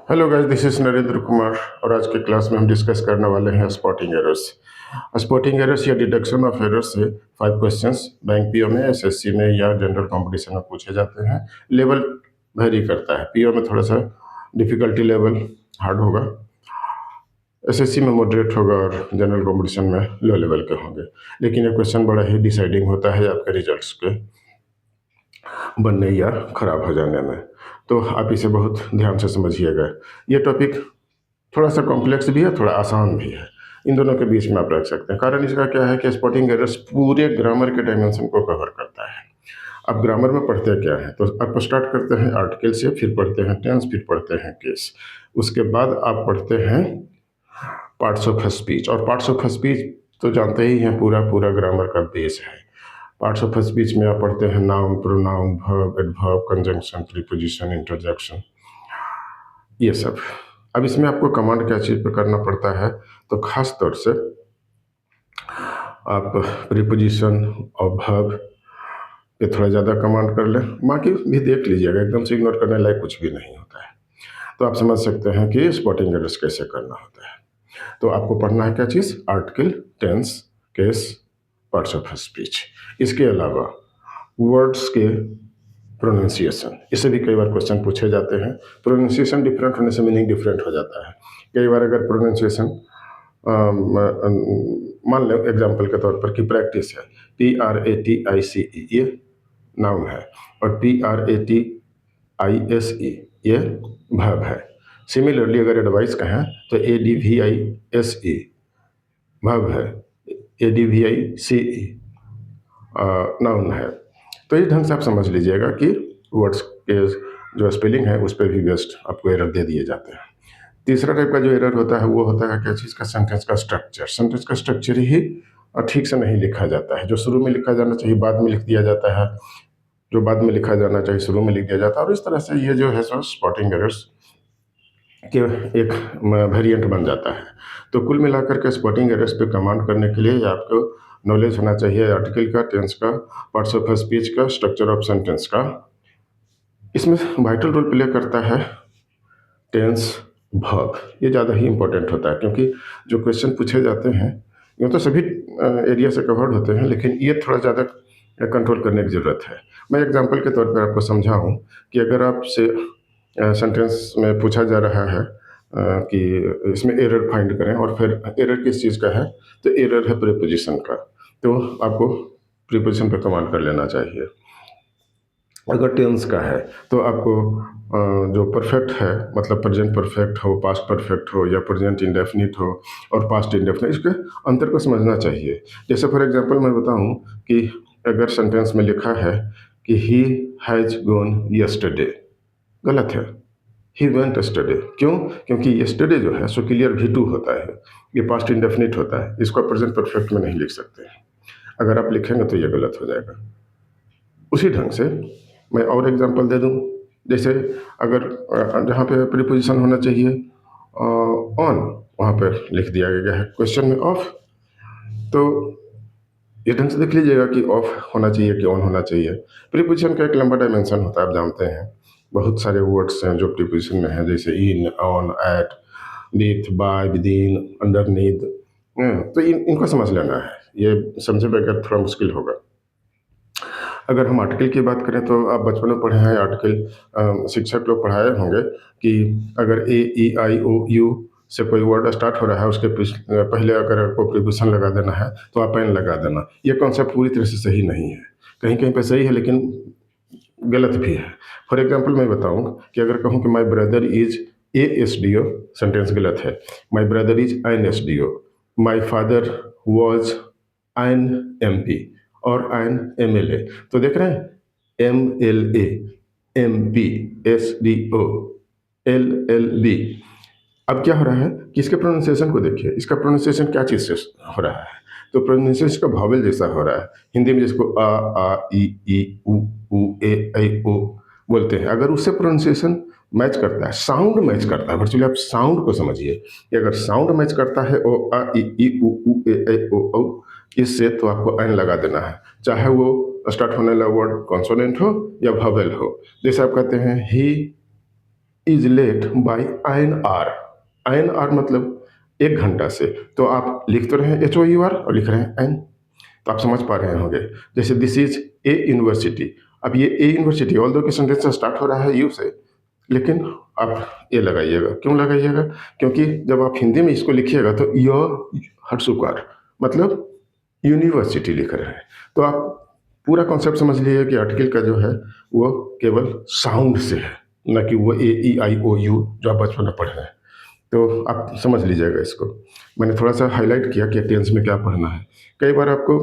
Hello guys, this is Narendra Kumar और आज के क्लास में हम डिस्कस करने वाले हैं स्पॉटिंग एरर्स। स्पॉटिंग एरर्स या डिडक्शन ऑफ एरर्स से 5 क्वेश्चंस बैंक पीओ में, एसएससी में या जनरल कंपटीशन में पूछे जाते हैं। लेवल वेरी करता है, पीओ में थोड़ा सा डिफिकल्टी लेवल हार्ड होगा, एसएससी में मॉडरेट होगा और जनरल कंपटीशन में लो लेवल के होंगे। लेकिन ये क्वेश्चन बड़ा ही डिसाइडिंग होता है आपके रिजल्ट्स के बनने या खराब हो जाने में, तो आप इसे बहुत ध्यान से समझिएगा। ये टॉपिक थोड़ा सा कॉम्प्लेक्स भी है, थोड़ा आसान भी है, इन दोनों के बीच में आप रख सकते हैं। कारण इसका क्या है कि स्पॉटिंग एरर्स पूरे ग्रामर के डायमेंशन को कवर करता है। आप ग्रामर में पढ़ते क्या है, तो आप स्टार्ट करते हैं आर्टिकल से, फिर पढ़ते हैं टेंस, फिर पढ़ते हैं केस, उसके बाद आप पढ़ते हैं पार्ट्स ऑफ स्पीच। और पार्ट्स ऑफ स्पीच तो जानते ही हैं, पूरा पूरा ग्रामर का बेस है। पार्ट्स ऑफ स्पीच में आप पढ़ते हैं noun, pronoun, verb, adverb, conjunction, preposition, interjection, ये सब। अब इसमें आपको कमांड क्या चीज़ पे करना पड़ता है, तो खास तौर से आप प्रीपोजिशन और वर्ब पे थोड़ा ज़्यादा कमांड कर लें, बाकी भी देख लीजिएगा, एकदम से इग्नोर करने लायक कुछ भी नहीं होता है। तो आप समझ सकते हैं कि स्पॉटिंग एरर्स कैसे करना होता है। तो आपको पढ़ना है क्या चीज़, article, tense, case, parts of speech. इसके अलावा वर्ड्स के प्रोनाउंसिएशन, इससे भी कई बार क्वेश्चन पूछे जाते हैं। प्रोनाउंसिएशन डिफरेंट होने से मीनिंग डिफरेंट हो जाता है। कई बार अगर प्रोनाउंसिएशन मान लो एग्जांपल के तौर पर कि प्रैक्टिस है, PRATICE ये नाउन है और PRATISE ये वर्ब है। सिमिलरली अगर एडवाइस कहें तो ADVISE वर्ब है, ADVICE नाउन है। तो इस ढंग से आप समझ लीजिएगा कि वर्ड्स के जो स्पेलिंग है उस पर भी बेस्ट आपको एरर दे दिए जाते हैं। तीसरा टाइप का जो एरर होता है वो होता है क्या चीज़ का, सेंटेंस का स्ट्रक्चर। सेंटेंस का स्ट्रक्चर ही ठीक से नहीं लिखा जाता है। जो शुरू में लिखा जाना चाहिए बाद में लिख दिया जाता है, जो बाद में लिखा जाना चाहिए शुरू में लिख दिया जाता है, और इस तरह से ये जो है सो स्पॉटिंग एरर्स के एक वेरिएंट बन जाता है। तो कुल मिलाकर के स्पॉटिंग एरर्स पे कमांड करने के लिए आपको नॉलेज होना चाहिए आर्टिकल का, टेंस का, पार्ट्स ऑफ स्पीच का, स्ट्रक्चर ऑफ सेंटेंस का। इसमें वाइटल रोल प्ले करता है टेंस, वर्ब, ये ज़्यादा ही इंपॉर्टेंट होता है, क्योंकि जो क्वेश्चन पूछे जाते हैं यूँ तो सभी एरिया से कवर्ड होते हैं, लेकिन ये थोड़ा ज़्यादा कंट्रोल करने की ज़रूरत है। मैं एग्जांपल के तौर पर आपको समझाऊं कि अगर आपसे सेंटेंस में पूछा जा रहा है कि इसमें एरर फाइंड करें, और फिर एरर किस चीज़ का है, तो एरर है प्रीपोजिशन का, तो आपको प्रीपोजिशन पे कमांड कर लेना चाहिए। अगर टेंस का है तो आपको जो परफेक्ट है, मतलब प्रेजेंट परफेक्ट हो, पास्ट परफेक्ट हो, या प्रेजेंट इंडेफिनिट हो और पास्ट इंडेफिनिट, इसके अंतर को समझना चाहिए। जैसे फॉर एग्जांपल मैं बताऊं कि अगर सेंटेंस में लिखा है कि ही हैज़ गॉन यस्टरडे, गलत है, ही वेंट यस्टरडे। क्यों? क्योंकि यस्टरडे जो है सो क्लियर V2 होता है, ये पास्ट इंडेफिनिट होता है, इसको आप प्रेजेंट परफेक्ट में नहीं लिख सकते। अगर आप लिखेंगे तो ये गलत हो जाएगा। उसी ढंग से मैं और एग्जांपल दे दूं, जैसे अगर जहाँ पे प्रीपोजिशन होना चाहिए ऑन, वहाँ पर लिख दिया गया है क्वेश्चन में ऑफ, तो ये ढंग से देख लीजिएगा कि ऑफ होना चाहिए कि ऑन होना चाहिए। प्रीपोजिशन का एक लंबा डायमेंशन होता है, आप जानते हैं, बहुत सारे वर्ड्स हैं जो प्रीपोजिशन में हैं, जैसे in, on, at, with, by, within, underneath. तो इनको समझ लेना है, ये समझे बगैर थोड़ा मुश्किल होगा। अगर हम आर्टिकल की बात करें तो आप बचपन में पढ़े हैं आर्टिकल, शिक्षक लोग पढ़ाए होंगे कि अगर A E I O U से कोई वर्ड स्टार्ट हो रहा है, उसके पहले अगर आपको प्रीपोजिशन लगा देना है तो आप एन लगा देना। ये कॉन्सेप्ट पूरी तरह से सही नहीं है, कहीं कहीं पे सही है लेकिन गलत भी है। फॉर एग्जांपल मैं बताऊं कि अगर कहूं कि my brother is ASDO, sentence गलत है। My brother is INSDO। My father was INMP और INMLA। तो देख रहे हैं, MLA, MP, SDO, LLB। अब क्या हो रहा है कि इसके प्रोनाउंसिएशन को देखिए, इसका प्रोनाउंसिएशन क्या चीज़ से हो रहा है, तो प्रोनाउंसिएशन का भावेल जैसा हो रहा है। हिंदी में जिसको A, I, E, I, उ, ए, ऐ, ओ बोलते हैं, अगर उससे प्रोनाउंसिएशन मैच करता है, साउंड मैच करता है, वर्चुअली आप साउंड को समझिए कि अगर साउंड मैच करता है ओ, आ, ई, उ, ए, ऐ, ओ, औ, इससे तो आपको एन लगा देना है, चाहे वो स्टार्ट होने वाला वर्ड कॉन्सोनेंट हो या भावेल हो। जैसे आप कहते हैं he is late by an hour. An hour मतलब 1 घंटा से, तो आप लिख तो रहे हैं HOUR और लिख रहे हैं एन, तो आप समझ पा रहे होंगे। जैसे दिस इज ए यूनिवर्सिटी, अब ये ए यूनिवर्सिटी ऑल दो के सेंटेंस से स्टार्ट हो रहा है यू से, लेकिन आप ये लगाइएगा। क्यों लगाइएगा? क्योंकि जब आप हिंदी में इसको लिखिएगा तो य हर्षुकार मतलब यूनिवर्सिटी लिख रहे हैं। तो आप पूरा कॉन्सेप्ट समझ लीजिए कि आर्टिकल का जो है वो केवल साउंड से है, ना कि वो AEIOU जो आप बचपन में पढ़ रहे हैं। तो आप समझ लीजिएगा इसको। मैंने थोड़ा सा हाईलाइट किया कि टेंस में क्या पढ़ना है। कई बार आपको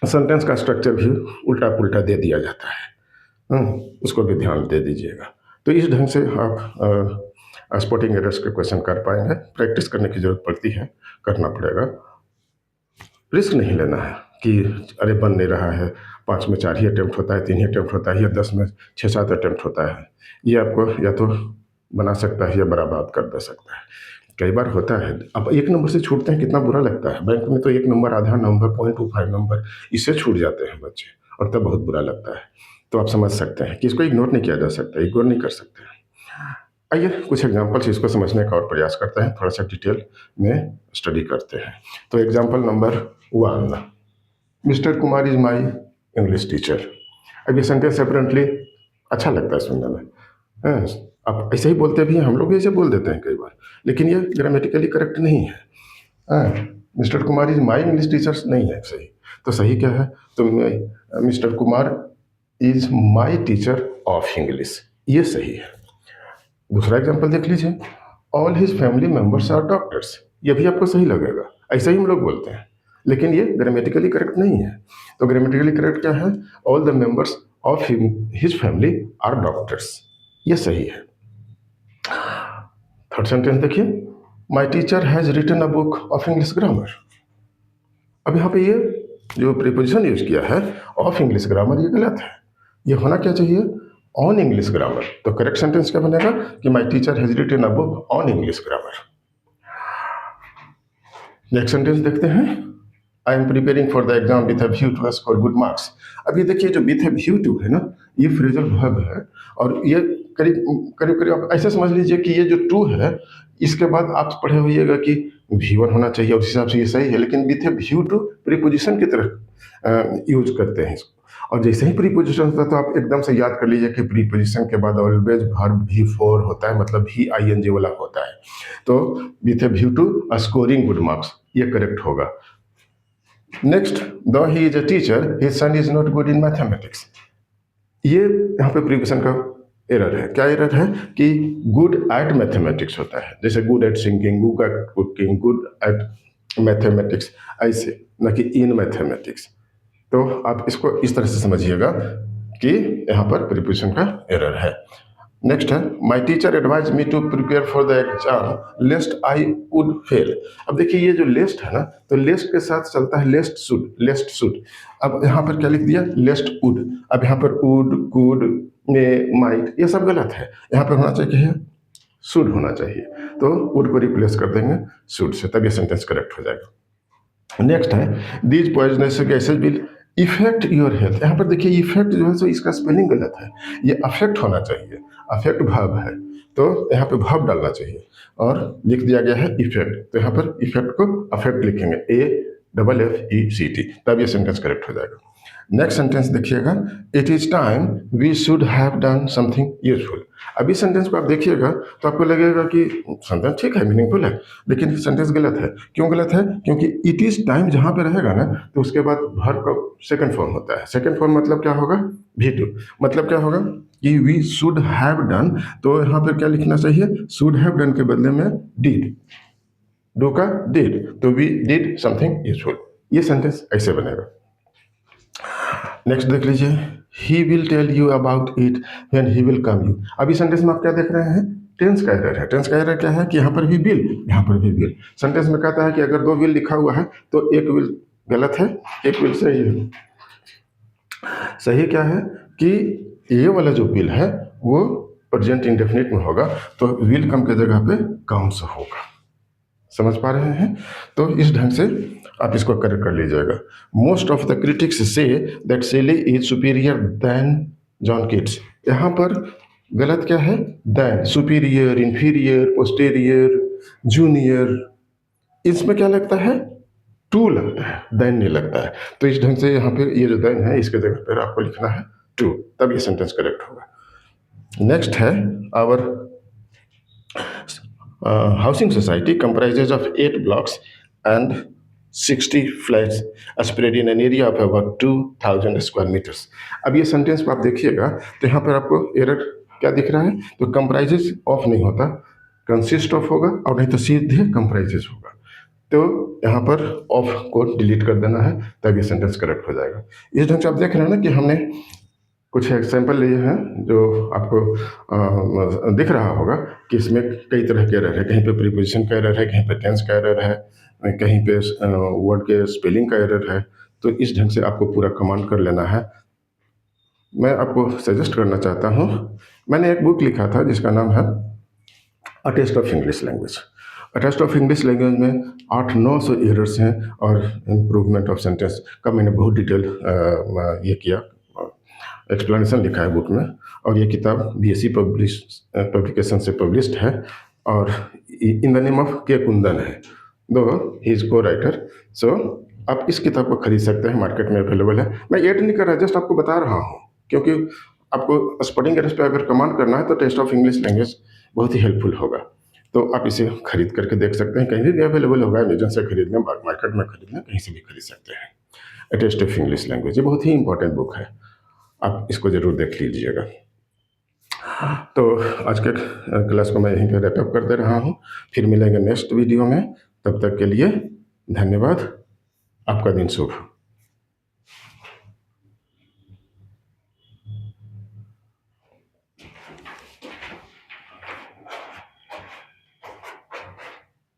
सेंटेंस का स्ट्रक्चर भी उल्टा पुल्टा दे दिया जाता है, उसको भी ध्यान दे दीजिएगा। तो इस ढंग से आप स्पॉटिंग एरर्स के क्वेश्चन कर पाएंगे। प्रैक्टिस करने की जरूरत पड़ती है, करना पड़ेगा। रिस्क नहीं लेना है कि अरे बन नहीं रहा है, 5 में 4 ही अटैम्प्ट होता है, 3 ही अटैम्प्ट होता है, या 10 में 6-7 अटैम्प्ट होता है। ये आपको या तो बना सकता है या बर्बाद कर दे सकता है। कई बार होता है, अब 1 नंबर से छूटते हैं, कितना बुरा लगता है। बैंक में तो 1 नंबर, आधा नंबर, 0.25 नंबर, इससे छूट जाते हैं बच्चे, और तब बहुत बुरा लगता है। तो आप समझ सकते हैं कि इसको इग्नोर नहीं किया जा सकता, इग्नोर नहीं कर सकते। आइए कुछ एग्जाम्पल्स इसको समझने का और प्रयास करते हैं, थोड़ा सा डिटेल में स्टडी करते हैं। तो example number 1, mister Kumar is my English teacher. अब ये सेंटेंस अपेरेंटली अच्छा लगता है सुनने में, हाँ, आप ऐसे ही बोलते भी हैं, हम लोग भी ऐसे बोल देते हैं कई बार, लेकिन ये ग्रामेटिकली करेक्ट नहीं है। हाँ, mister Kumar is my English teacher नहीं है सही। तो सही क्या है? तो mister Kumar is my teacher of English, ये सही है। दूसरा एग्जाम्पल देख लीजिए, all his family members are doctors. ये भी आपको सही लगेगा, ऐसा ही हम लोग बोलते हैं, लेकिन ये ग्रामेटिकली करेक्ट नहीं है। तो ग्रामेटिकली करेक्ट क्या है? All the members of his family are doctors, ये सही है। थर्ड सेंटेंस देखिए, my teacher has written a book of English grammar. अब यहाँ पे ये जो प्रीपोजिशन यूज किया है ऑफ इंग्लिश ग्रामर, ये गलत है। ये होना क्या चाहिए? On English grammar. तो करेक्ट सेंटेंस क्या बनेगा कि my teacher has written a book on English grammar. Next sentence देखते हैं, I am preparing for the exam with a view to score good marks. अब ये देखिए जो विथ अ व्यू टू है ना, ये फ्रेजल वर्ब है, और ये करीब करीब करीब आप ऐसे समझ लीजिए कि ये जो टू है, इसके बाद आप पढ़े होइएगा कि V1 होना चाहिए, उस हिसाब से ये सही है, लेकिन with a view to preposition की तरह यूज करते हैं इसको। और जैसे ही प्रीपोजिशन होता है तो आप एकदम से याद कर लीजिए कि प्रीपोजिशन के बाद ऑलवेज वर्ब V4 होता है, मतलब VING वाला होता है। तो with a view to scoring good marks, ये करेक्ट होगा। Next, though he is a teacher his son is not good in mathematics. ये यहाँ पे प्रीपोजिशन का एरर है। क्या एरर है? कि गुड एट मैथमेटिक्स होता है, जैसे good at singing, good at cooking, good at mathematics, ऐसे, न कि इन मैथमेटिक्स। तो आप इसको इस तरह से समझिएगा कि यहाँ पर प्रीपोजिशन का एरर है। नेक्स्ट है, my teacher advise me to prepare for the exam lest I would fail. अब देखिए ये जो लेस्ट है ना, तो लेस्ट के साथ चलता है लेस्ट शुड, लेस्ट शुड। अब यहाँ पर क्या लिख दिया? लेस्ट वुड। अब यहाँ पर वुड, कुड, मे, माइट, ये सब गलत है। यहाँ पर होना चाहिए शुड होना चाहिए, तो वुड को रिप्लेस कर देंगे शुड से, तब ये सेंटेंस करेक्ट हो जाएगा। नेक्स्ट है, these poisonous gases will effect your health. यहाँ पर देखिए इफेक्ट जो है सो इसका स्पेलिंग गलत है, ये अफेक्ट होना चाहिए, अफेक्ट वर्ब है, तो यहाँ पे वर्ब डालना चाहिए, और लिख दिया गया है इफेक्ट, तो यहाँ पर इफेक्ट को अफेक्ट लिखेंगे AFFECT, तब ये सेंटेंस करेक्ट हो जाएगा। नेक्स्ट सेंटेंस देखिएगा, it is time we should have done something useful. अभी सेंटेंस को आप देखिएगा तो आपको लगेगा कि सेंटेंस ठीक है, मीनिंगफुल है, लेकिन सेंटेंस गलत है। क्यों गलत है? क्योंकि इट इज टाइम जहां पे रहेगा ना, तो उसके बाद वर्ब का सेकंड फॉर्म होता है। सेकंड फॉर्म मतलब क्या होगा? V2। मतलब क्या होगा कि वी शुड हैव डन, तो यहाँ पर क्या लिखना चाहिए? शुड हैव डन के बदले में डिड, डू का डिड, तो वी डिड समथिंग यूजफुल। ये सेंटेंस ऐसे बनेगा। नेक्स्ट देख लीजिए, he will tell you about it when he will come you. अभी सेंटेंस में आप क्या देख रहे हैं? टेंस का एरर है। टेंस का एरर क्या है कि यहाँ पर भी विल, यहाँ पर भी विल। सेंटेंस में कहता है कि अगर 2 विल लिखा हुआ है तो एक विल गलत है, एक विल सही है। सही क्या है कि ये वाला जो विल है वो प्रेजेंट इंडेफिनिट में होगा, तो विल कम के जगह पे काउंट्स होगा। समझ पा रहे हैं? तो इस ढंग से आप इसको करेक्ट कर लीजिएगा। Most of the critics say that Shelley is superior then John Keats. यहाँ पर गलत क्या है? Then, superior, inferior, posterior, junior, इसमें क्या लगता है? टू लगता है, देन नहीं लगता है। तो इस ढंग से यहाँ पे ये जो देन है इसके जगह पर आपको लिखना है टू, तब ये सेंटेंस करेक्ट होगा। नेक्स्ट है our housing society comprises of 8 blocks and 60 flats spread in an area of about 2000 square meters। अब ये सेंटेंस को आप देखिएगा तो यहाँ पर आपको एरर क्या दिख रहा है? तो कंप्राइजेस ऑफ नहीं होता, कंसिस्ट ऑफ होगा, और नहीं तो सीधे कंप्राइजेस होगा। तो यहाँ पर ऑफ को डिलीट कर देना है, तब ये सेंटेंस करेक्ट हो जाएगा। इस ढंग से आप देख रहे हैं ना कि हमने कुछ एग्जाम्पल लिए हैं जो आपको दिख रहा होगा कि इसमें कई तरह के एरर है। कहीं पे प्रीपोजिशन का एरर है, कहीं पे टेंस का एरर है, कहीं पे वर्ड के स्पेलिंग का एरर है। तो इस ढंग से आपको पूरा कमांड कर लेना है। मैं आपको सजेस्ट करना चाहता हूँ, मैंने एक बुक लिखा था जिसका नाम है a test of English language. A test of English language में 800-900 एरर्स हैं और इम्प्रूवमेंट ऑफ सेंटेंस का मैंने बहुत डिटेल ये किया, एक्सप्लेनेशन लिखा है बुक में। और ये किताब BSc पब्लिकेशन से पब्लिश्ड है और इन द नेम ऑफ के कुंदन है, दो ही इज को राइटर। सो आप इस किताब को खरीद सकते हैं, मार्केट में अवेलेबल है। मैं ऐड नहीं कर रहा, जस्ट आपको बता रहा हूँ, क्योंकि आपको स्पेलिंग एरर्स पे अगर कमांड करना है तो टेस्ट ऑफ इंग्लिश लैंग्वेज बहुत ही हेल्पफुल होगा। तो आप इसे खरीद करके देख सकते हैं, कहीं भी अवेलेबल होगा, अमेजन से खरीद लें, मार्केट में खरीद लें, कहीं से भी खरीद सकते हैं। A test of English language ये बहुत ही इंपॉर्टेंट बुक है, आप इसको ज़रूर देख लीजिएगा। तो आज के क्लास को मैं यहीं पे रैपअप कर दे रहा हूँ, फिर मिलेंगे नेक्स्ट वीडियो में। तब तक के लिए धन्यवाद, आपका दिन शुभ।